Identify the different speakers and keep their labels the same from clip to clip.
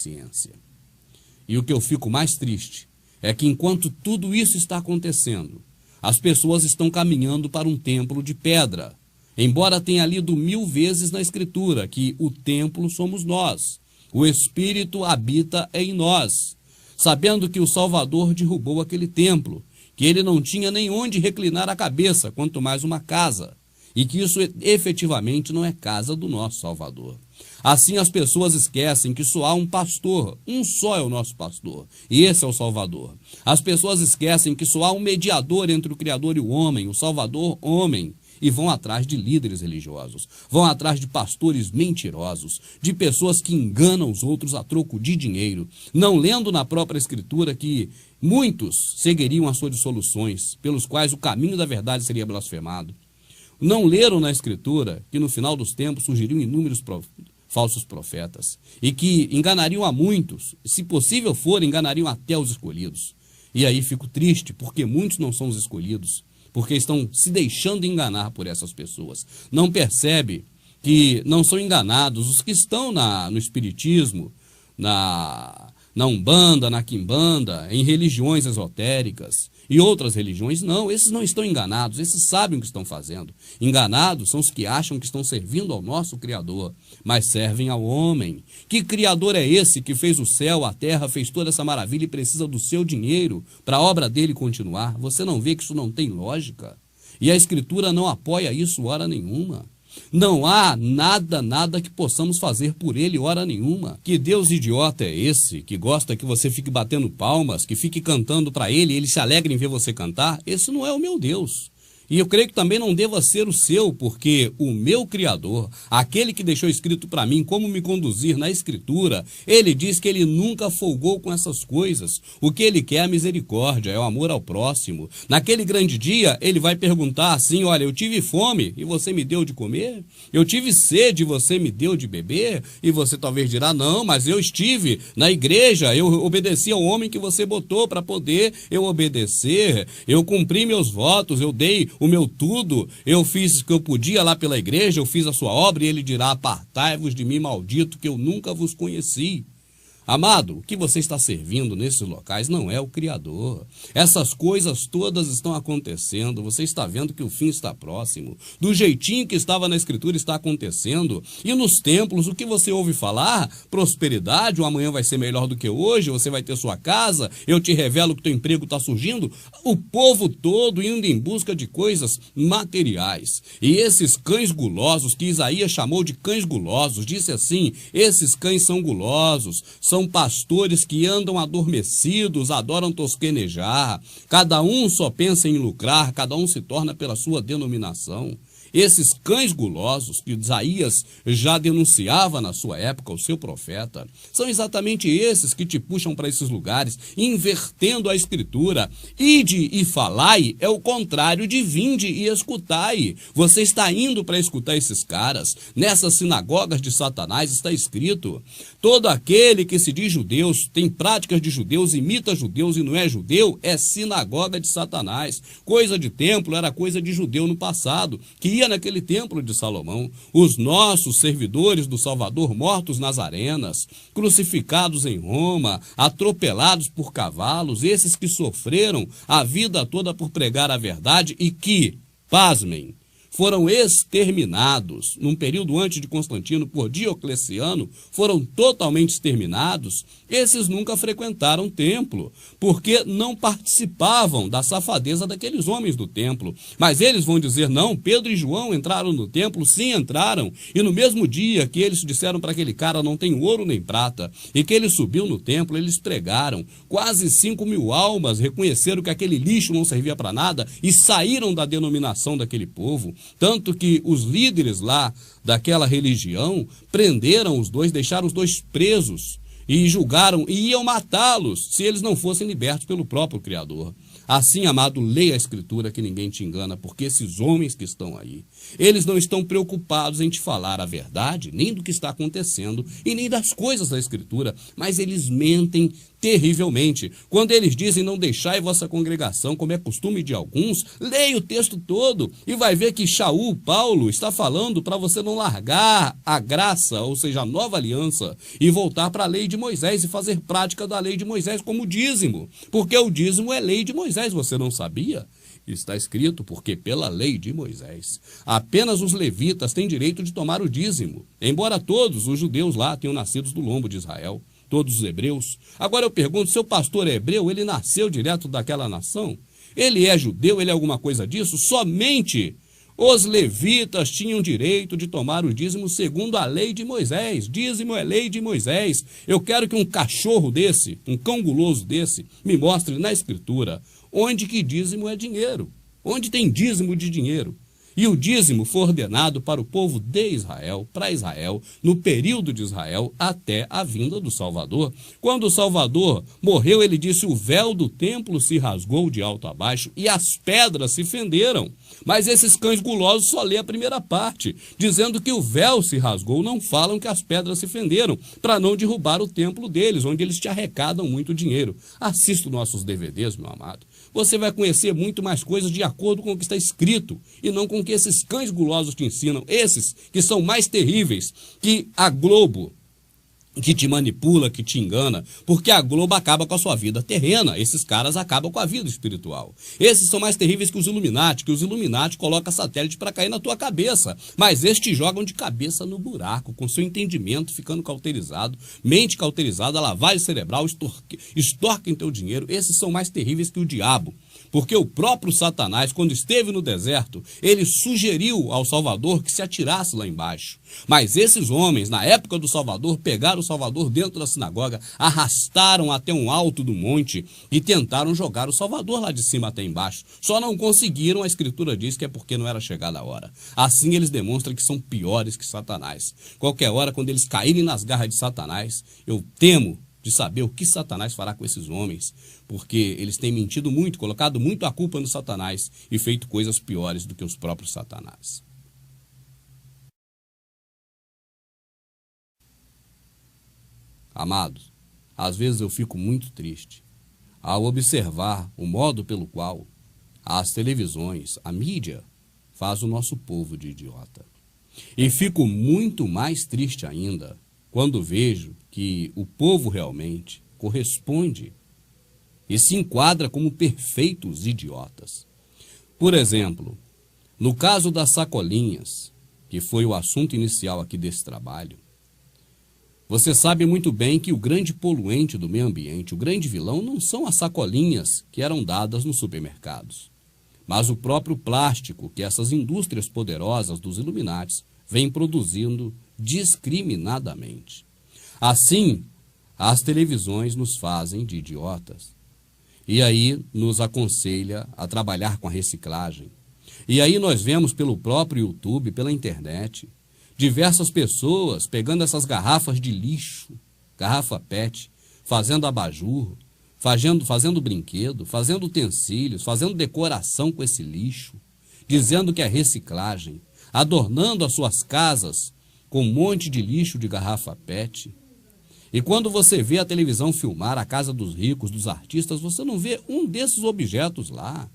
Speaker 1: ciência. E o que eu fico mais triste é que enquanto tudo isso está acontecendo, as pessoas estão caminhando para um templo de pedra, embora tenha lido 1000 vezes na Escritura que o templo somos nós, o Espírito habita em nós, sabendo que o Salvador derrubou aquele templo, que ele não tinha nem onde reclinar a cabeça, quanto mais uma casa, e que isso efetivamente não é casa do nosso Salvador. Assim as pessoas esquecem que só há um pastor, um só é o nosso pastor, e esse é o Salvador. As pessoas esquecem que só há um mediador entre o Criador e o homem, o Salvador, homem, e vão atrás de líderes religiosos, vão atrás de pastores mentirosos, de pessoas que enganam os outros a troco de dinheiro, não lendo na própria Escritura que muitos seguiriam as suas dissoluções, pelos quais o caminho da verdade seria blasfemado. Não leram na Escritura que no final dos tempos surgiriam inúmeros falsos profetas e que enganariam a muitos, se possível for, enganariam até os escolhidos. E aí fico triste porque muitos não são os escolhidos, porque estão se deixando enganar por essas pessoas. Não percebe que não são enganados os que estão no espiritismo, na Umbanda, na Quimbanda, em religiões esotéricas e outras religiões. Não, esses não estão enganados, esses sabem o que estão fazendo. Enganados são os que acham que estão servindo ao nosso Criador, mas servem ao homem. Que Criador é esse que fez o céu, a terra, fez toda essa maravilha e precisa do seu dinheiro para a obra dele continuar? Você não vê que isso não tem lógica? E a Escritura não apoia isso hora nenhuma. Não há nada que possamos fazer por ele hora nenhuma. Que Deus idiota é esse, que gosta que você fique batendo palmas, que fique cantando para ele e ele se alegra em ver você cantar? Esse não é o meu Deus. E eu creio que também não deva ser o seu, porque o meu Criador, aquele que deixou escrito para mim como me conduzir na Escritura, ele diz que ele nunca folgou com essas coisas. O que ele quer é a misericórdia, é o amor ao próximo. Naquele grande dia, ele vai perguntar assim: olha, eu tive fome e você me deu de comer? Eu tive sede e você me deu de beber? E você talvez dirá: não, mas eu estive na igreja, eu obedeci ao homem que você botou para poder eu obedecer, eu cumpri meus votos, eu dei o meu tudo, eu fiz o que eu podia lá pela igreja, eu fiz a sua obra. E ele dirá: apartai-vos de mim, maldito, que eu nunca vos conheci. Amado, o que você está servindo nesses locais não é o Criador. Essas coisas todas estão acontecendo, você está vendo que o fim está próximo. Do jeitinho que estava na Escritura está acontecendo. E nos templos, o que você ouve falar? Prosperidade, o amanhã vai ser melhor do que hoje, você vai ter sua casa, eu te revelo que teu emprego está surgindo. O povo todo indo em busca de coisas materiais. E esses cães gulosos, que Isaías chamou de cães gulosos, disse assim: esses cães são gulosos, são pastores que andam adormecidos, adoram tosquenejar, cada um só pensa em lucrar, cada um se torna pela sua denominação. Esses cães gulosos que Isaías já denunciava na sua época, o seu profeta, são exatamente esses que te puxam para esses lugares, invertendo a Escritura. Ide e falai é o contrário de vinde e escutai. Você está indo para escutar esses caras. Nessas sinagogas de Satanás está escrito: todo aquele que se diz judeus, tem práticas de judeus, imita judeus e não é judeu, é sinagoga de Satanás. Coisa de templo era coisa de judeu no passado, que ia naquele templo de Salomão. Os nossos servidores do Salvador mortos nas arenas, crucificados em Roma, atropelados por cavalos, esses que sofreram a vida toda por pregar a verdade e que, pasmem, foram exterminados num período antes de Constantino por Diocleciano, foram totalmente exterminados. Esses nunca frequentaram o templo, porque não participavam da safadeza daqueles homens do templo. Mas eles vão dizer: não, Pedro e João entraram no templo, sim, entraram. E no mesmo dia que eles disseram para aquele cara: não tem ouro nem prata, e que ele subiu no templo, eles pregaram. Quase 5.000 almas reconheceram que aquele lixo não servia para nada e saíram da denominação daquele povo. Tanto que os líderes lá daquela religião prenderam os dois, deixaram os dois presos e julgaram e iam matá-los se eles não fossem libertos pelo próprio Criador. Assim, amado, leia a Escritura que ninguém te engana, porque esses homens que estão aí, Eles não estão preocupados em te falar a verdade, nem do que está acontecendo e nem das coisas da Escritura, mas eles mentem terrivelmente. Quando eles dizem não deixai vossa congregação, como é costume de alguns, leia o texto todo e vai ver que Paulo, está falando para você não largar a graça, ou seja, a nova aliança, e voltar para a lei de Moisés e fazer prática da lei de Moisés como dízimo, porque o dízimo é lei de Moisés, você não sabia? Está escrito, porque pela lei de Moisés, apenas os levitas têm direito de tomar o dízimo, embora todos os judeus lá tenham nascido do lombo de Israel, todos os hebreus. Agora eu pergunto, seu pastor é hebreu, ele nasceu direto daquela nação? Ele é judeu, ele é alguma coisa disso? Somente os levitas tinham direito de tomar o dízimo segundo a lei de Moisés. Dízimo é lei de Moisés. Eu quero que um cachorro desse, um cão guloso desse, me mostre na Escritura onde que dízimo é dinheiro, onde tem dízimo de dinheiro. E o dízimo foi ordenado para o povo de Israel, para Israel, no período de Israel, até a vinda do Salvador. Quando o Salvador morreu, ele disse, o véu do templo se rasgou de alto a baixo e as pedras se fenderam. Mas esses cães gulosos só lê a primeira parte, dizendo que o véu se rasgou, não falam que as pedras se fenderam, para não derrubar o templo deles, onde eles te arrecadam muito dinheiro. Assista os nossos DVDs, meu amado. Você vai conhecer muito mais coisas de acordo com o que está escrito, e não com o que esses cães gulosos te ensinam, esses que são mais terríveis que a Globo, que te manipula, que te engana, porque a Globo acaba com a sua vida terrena, esses caras acabam com a vida espiritual. Esses são mais terríveis que os Illuminati colocam satélite para cair na tua cabeça, mas estes te jogam de cabeça no buraco, com seu entendimento ficando cauterizado, mente cauterizada, lavagem cerebral, extorquem teu dinheiro. Esses são mais terríveis que o diabo. Porque o próprio Satanás, quando esteve no deserto, ele sugeriu ao Salvador que se atirasse lá embaixo. Mas esses homens, na época do Salvador, pegaram o Salvador dentro da sinagoga, arrastaram até um alto do monte e tentaram jogar o Salvador lá de cima até embaixo. Só não conseguiram, a Escritura diz que é porque não era chegada a hora. Assim eles demonstram que são piores que Satanás. Qualquer hora, quando eles caírem nas garras de Satanás, eu temo de saber o que Satanás fará com esses homens, porque eles têm mentido muito, colocado muito a culpa no Satanás e feito coisas piores do que os próprios Satanás. Amados, às vezes eu fico muito triste ao observar o modo pelo qual as televisões, a mídia, faz o nosso povo de idiota. E fico muito mais triste ainda quando vejo que o povo realmente corresponde e se enquadra como perfeitos idiotas. Por exemplo, no caso das sacolinhas, que foi o assunto inicial aqui desse trabalho, você sabe muito bem que o grande poluente do meio ambiente, o grande vilão, não são as sacolinhas que eram dadas nos supermercados, mas o próprio plástico que essas indústrias poderosas dos Illuminati vêm produzindo discriminadamente. Assim, as televisões nos fazem de idiotas. E aí nos aconselha a trabalhar com a reciclagem. E aí nós vemos pelo próprio YouTube, pela internet, diversas pessoas pegando essas garrafas de lixo, garrafa PET, fazendo abajur, fazendo brinquedo, fazendo utensílios, fazendo decoração com esse lixo, dizendo que é reciclagem, adornando as suas casas com um monte de lixo de garrafa PET. E quando você vê a televisão filmar a casa dos ricos, dos artistas, você não vê um desses objetos lá.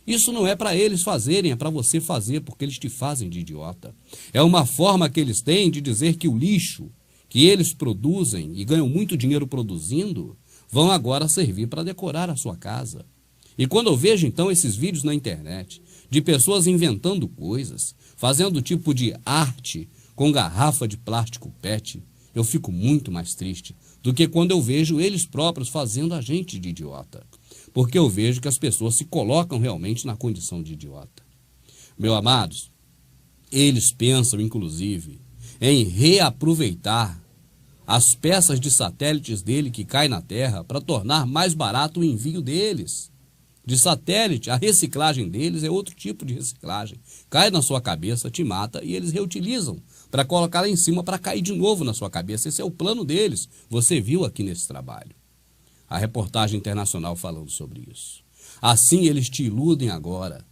Speaker 1: Isso não é para eles fazerem, é para você fazer, porque eles te fazem de idiota. É uma forma que eles têm de dizer que o lixo que eles produzem e ganham muito dinheiro produzindo, vão agora servir para decorar a sua casa. E quando eu vejo então esses vídeos na internet, de pessoas inventando coisas, fazendo tipo de arte com garrafa de plástico PET, eu fico muito mais triste do que quando eu vejo eles próprios fazendo a gente de idiota. Porque eu vejo que as pessoas se colocam realmente na condição de idiota. Meus amados, eles pensam, inclusive, em reaproveitar as peças de satélites dele que caem na Terra para tornar mais barato o envio deles. De satélite, a reciclagem deles é outro tipo de reciclagem. Cai na sua cabeça, te mata e eles reutilizam para colocar lá em cima para cair de novo na sua cabeça. Esse é o plano deles. Você viu aqui nesse trabalho a reportagem internacional falando sobre isso. Assim eles te iludem agora,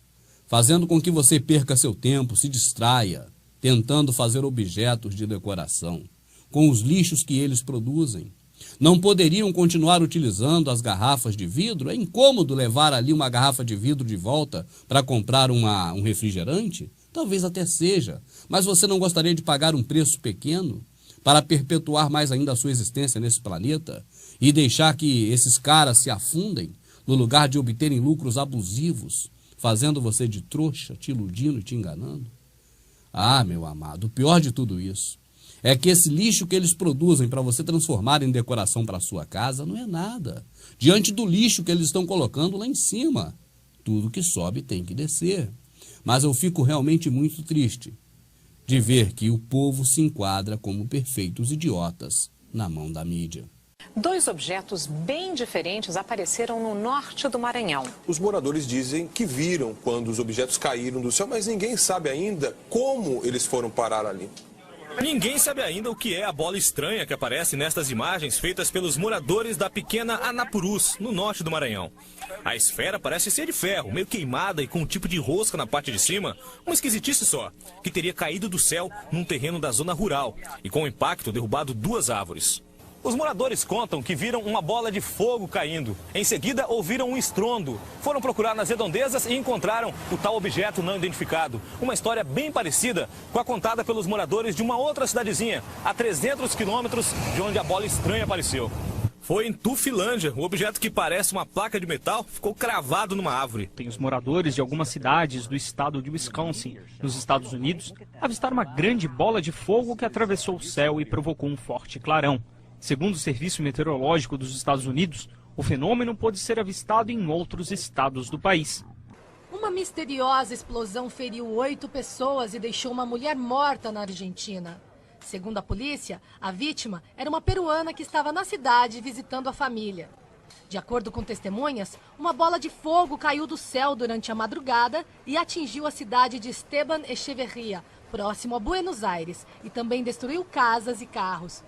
Speaker 1: fazendo com que você perca seu tempo, se distraia, tentando fazer objetos de decoração com os lixos que eles produzem. Não poderiam continuar utilizando as garrafas de vidro? É incômodo levar ali uma garrafa de vidro de volta para comprar um refrigerante? Talvez até seja, mas você não gostaria de pagar um preço pequeno para perpetuar mais ainda a sua existência nesse planeta e deixar que esses caras se afundem no lugar de obterem lucros abusivos, fazendo você de trouxa, te iludindo e te enganando? Ah, meu amado, o pior de tudo isso é que esse lixo que eles produzem para você transformar em decoração para a sua casa não é nada diante do lixo que eles estão colocando lá em cima. Tudo que sobe tem que descer. Mas eu fico realmente muito triste de ver que o povo se enquadra como perfeitos idiotas na mão da mídia.
Speaker 2: Dois objetos bem diferentes apareceram no norte do Maranhão.
Speaker 3: Os moradores dizem que viram quando os objetos caíram do céu, mas ninguém sabe ainda como eles foram parar ali.
Speaker 4: Ninguém sabe ainda o que é a bola estranha que aparece nestas imagens feitas pelos moradores da pequena Anapurus, no norte do Maranhão. A esfera parece ser de ferro, meio queimada e com um tipo de rosca na parte de cima, uma esquisitice só, que teria caído do céu num terreno da zona rural e com o impacto derrubado 2 árvores. Os moradores contam que viram uma bola de fogo caindo. Em seguida, ouviram um estrondo. Foram procurar nas redondezas e encontraram o tal objeto não identificado. Uma história bem parecida com a contada pelos moradores de uma outra cidadezinha, a 300 quilômetros de onde a bola estranha apareceu. Foi em Tufilândia. O objeto, que parece uma placa de metal, ficou cravado numa árvore.
Speaker 5: Tem os moradores de algumas cidades do estado de Wisconsin, nos Estados Unidos, avistaram uma grande bola de fogo que atravessou o céu e provocou um forte clarão. Segundo o Serviço Meteorológico dos Estados Unidos, o fenômeno pode ser avistado em outros estados do país.
Speaker 6: Uma misteriosa explosão feriu 8 pessoas e deixou uma mulher morta na Argentina. Segundo a polícia, a vítima era uma peruana que estava na cidade visitando a família. De acordo com testemunhas, uma bola de fogo caiu do céu durante a madrugada e atingiu a cidade de Esteban Echeverría, próximo a Buenos Aires, e também destruiu casas e carros.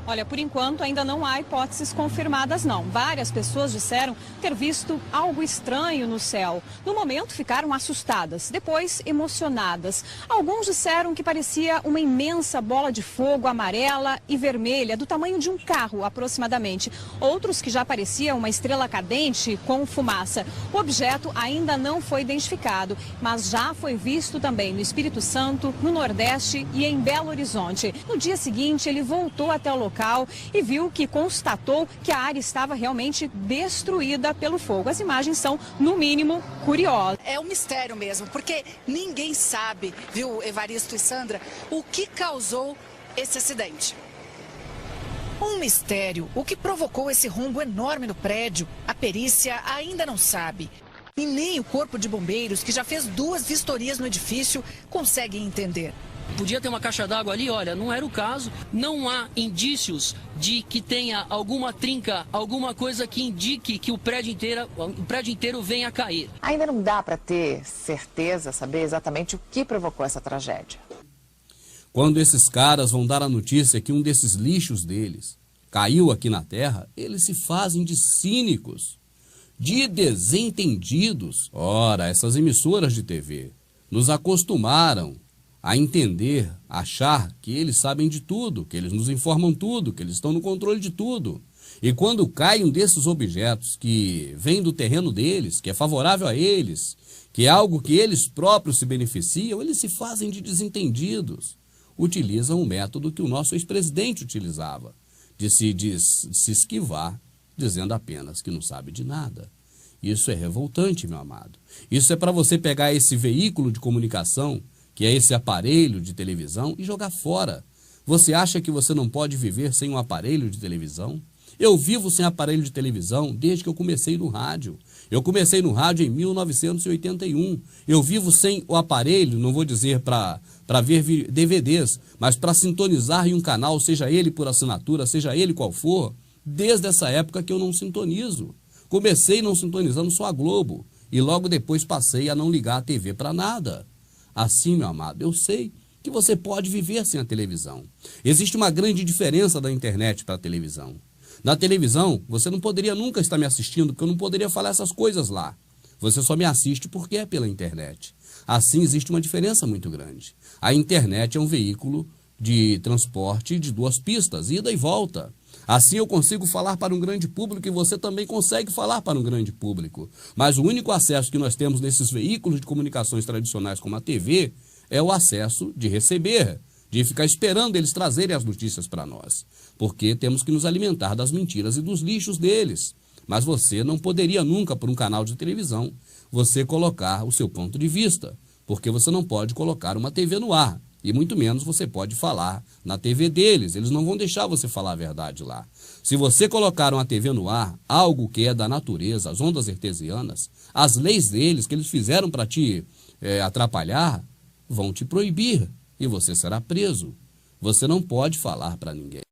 Speaker 7: Olha, por enquanto ainda não há hipóteses confirmadas, não. Várias pessoas disseram ter visto algo estranho no céu. No momento ficaram assustadas, depois emocionadas. Alguns disseram que parecia uma imensa bola de fogo amarela e vermelha, do tamanho de um carro aproximadamente. Outros que já parecia uma estrela cadente com fumaça. O objeto ainda não foi identificado, mas já foi visto também no Espírito Santo, no Nordeste e em Belo Horizonte. No dia seguinte, ele voltou até o local e viu que constatou que a área estava realmente destruída pelo fogo. As imagens são, no mínimo, curiosas.
Speaker 8: É um mistério mesmo, porque ninguém sabe, viu, Evaristo e Sandra, o que causou esse acidente. Um mistério, o que provocou esse rombo enorme no prédio, a perícia ainda não sabe. E nem o Corpo de Bombeiros, que já fez 2 vistorias no edifício, consegue entender.
Speaker 9: Podia ter uma caixa d'água ali, olha, não era o caso. Não há indícios de que tenha alguma trinca, alguma coisa que indique que o prédio inteiro venha a cair.
Speaker 10: Ainda não dá para ter certeza, saber exatamente o que provocou essa tragédia.
Speaker 1: Quando esses caras vão dar a notícia que um desses lixos deles caiu aqui na Terra, eles se fazem de cínicos, de desentendidos. Ora, essas emissoras de TV nos acostumaram a entender, a achar que eles sabem de tudo, que eles nos informam tudo, que eles estão no controle de tudo. E quando cai um desses objetos que vem do terreno deles, que é favorável a eles, que é algo que eles próprios se beneficiam, eles se fazem de desentendidos. Utilizam o método que o nosso ex-presidente utilizava, de se esquivar, dizendo apenas que não sabe de nada. Isso é revoltante, meu amado. Isso é para você pegar esse veículo de comunicação, que é esse aparelho de televisão, e jogar fora. Você acha que você não pode viver sem um aparelho de televisão? Eu vivo sem aparelho de televisão desde que eu comecei no rádio. Eu comecei no rádio em 1981. Eu vivo sem o aparelho, não vou dizer para ver DVDs, mas para sintonizar em um canal, seja ele por assinatura, seja ele qual for, desde essa época que eu não sintonizo. Comecei não sintonizando só a Globo e logo depois passei a não ligar a TV para nada. Assim, meu amado, eu sei que você pode viver sem a televisão. Existe uma grande diferença da internet para a televisão. Na televisão, você não poderia nunca estar me assistindo, porque eu não poderia falar essas coisas lá. Você só me assiste porque é pela internet. Assim, existe uma diferença muito grande. A internet é um veículo de transporte de 2 pistas, ida e volta. Assim eu consigo falar para um grande público e você também consegue falar para um grande público. Mas o único acesso que nós temos nesses veículos de comunicações tradicionais como a TV é o acesso de receber, de ficar esperando eles trazerem as notícias para nós. Porque temos que nos alimentar das mentiras e dos lixos deles. Mas você não poderia nunca, por um canal de televisão, você colocar o seu ponto de vista. Porque você não pode colocar uma TV no ar. E muito menos você pode falar na TV deles. Eles não vão deixar você falar a verdade lá. Se você colocar uma TV no ar, algo que é da natureza, as ondas artesianas, as leis deles que eles fizeram para te atrapalhar, vão te proibir e você será preso. Você não pode falar para ninguém.